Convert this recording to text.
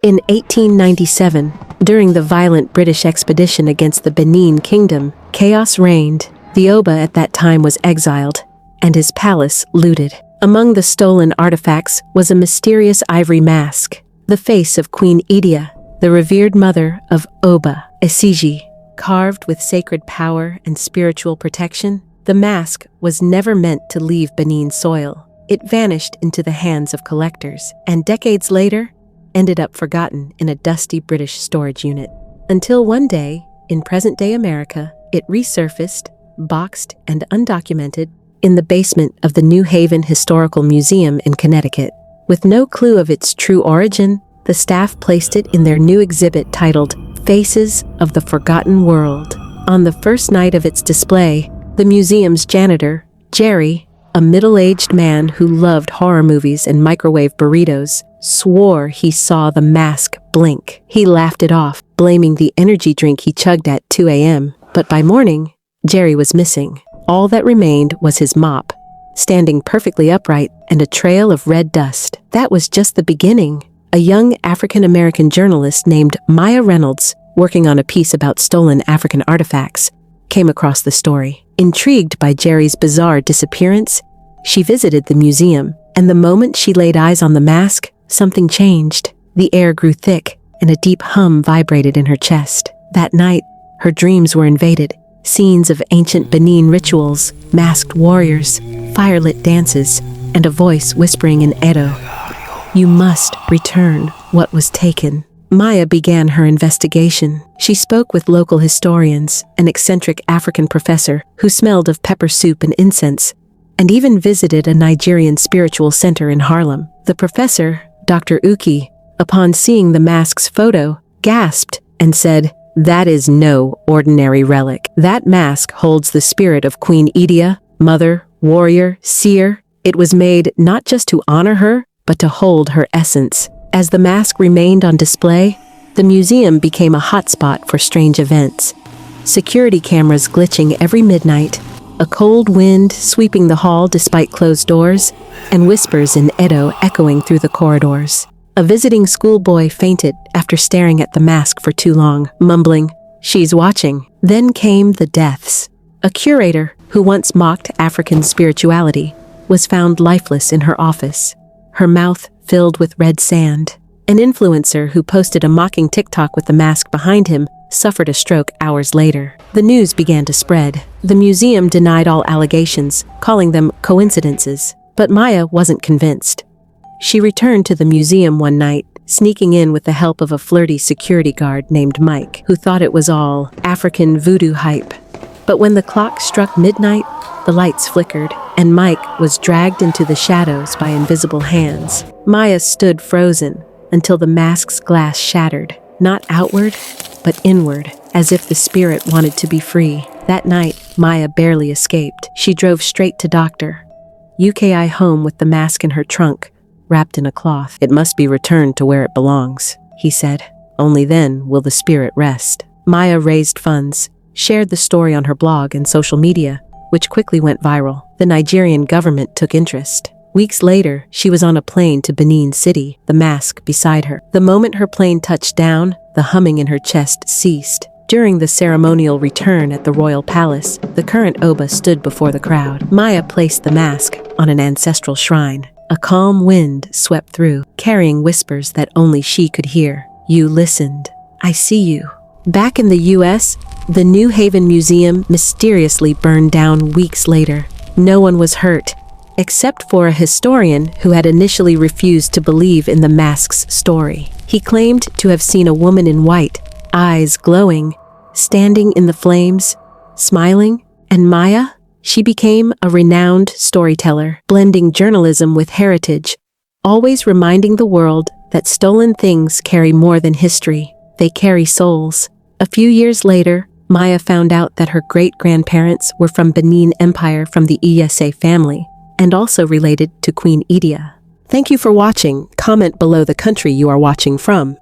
In 1897, during the violent British expedition against the Benin Kingdom, chaos reigned. The Oba at that time was exiled, and his palace looted. Among the stolen artifacts was a mysterious ivory mask, the face of Queen Idia, the revered mother of Oba, Esiji. Carved with sacred power and spiritual protection, the mask was never meant to leave Benin soil. It vanished into the hands of collectors, and decades later, ended up forgotten in a dusty British storage unit. Until one day, in present-day America, it resurfaced, boxed and undocumented, in the basement of the New Haven Historical Museum in Connecticut. With no clue of its true origin, the staff placed it in their new exhibit titled Faces of the Forgotten World. On the first night of its display, the museum's janitor, Jerry, a middle-aged man who loved horror movies and microwave burritos, swore he saw the mask blink. He laughed it off, blaming the energy drink he chugged at 2 a.m. But by morning, Jerry was missing. All that remained was his mop, standing perfectly upright and a trail of red dust. That was just the beginning. A young African-American journalist named Maya Reynolds, working on a piece about stolen African artifacts, came across the story. Intrigued by Jerry's bizarre disappearance, she visited the museum, and the moment she laid eyes on the mask, something changed. The air grew thick, and a deep hum vibrated in her chest. That night, her dreams were invaded. Scenes of ancient Benin rituals, masked warriors, firelit dances, and a voice whispering in Edo, "You must return what was taken." Maya began her investigation. She spoke with local historians, an eccentric African professor who smelled of pepper soup and incense, and even visited a Nigerian spiritual center in Harlem. The professor, Dr. Uki, upon seeing the mask's photo, gasped and said, "That is no ordinary relic. That mask holds the spirit of Queen Idia, mother, warrior, seer. It was made not just to honor her, but to hold her essence." As the mask remained on display, the museum became a hotspot for strange events. Security cameras glitching every midnight, a cold wind sweeping the hall despite closed doors, and whispers in Edo echoing through the corridors. A visiting schoolboy fainted after staring at the mask for too long, mumbling, "She's watching." Then came the deaths. A curator, who once mocked African spirituality, was found lifeless in her office, her mouth filled with red sand. An influencer who posted a mocking TikTok with the mask behind him suffered a stroke hours later. The news began to spread. The museum denied all allegations, calling them coincidences. But Maya wasn't convinced. She returned to the museum one night, sneaking in with the help of a flirty security guard named Mike, who thought it was all African voodoo hype. But when the clock struck midnight, the lights flickered, and Mike was dragged into the shadows by invisible hands. Maya stood frozen until the mask's glass shattered, not outward, but inward, as if the spirit wanted to be free. That night, Maya barely escaped. She drove straight to Dr. UKI home with the mask in her trunk, wrapped in a cloth. "It must be returned to where it belongs," he said. "Only then will the spirit rest." Maya raised funds, shared the story on her blog and social media, which quickly went viral. The Nigerian government took interest. Weeks later, she was on a plane to Benin City, the mask beside her. The moment her plane touched down, the humming in her chest ceased. During the ceremonial return at the royal palace, the current Oba stood before the crowd. Maya placed the mask on an ancestral shrine. A calm wind swept through, carrying whispers that only she could hear. "You listened. I see you." Back in the U.S., the New Haven Museum mysteriously burned down weeks later. No one was hurt, except for a historian who had initially refused to believe in the mask's story. He claimed to have seen a woman in white, eyes glowing, standing in the flames, smiling. And Maya? She became a renowned storyteller, blending journalism with heritage, always reminding the world that stolen things carry more than history. They carry souls. A few years later, Maya found out that her great-grandparents were from Benin Empire from the Iyase family, and also related to Queen Idia. Thank you for watching. Comment below the country you are watching from.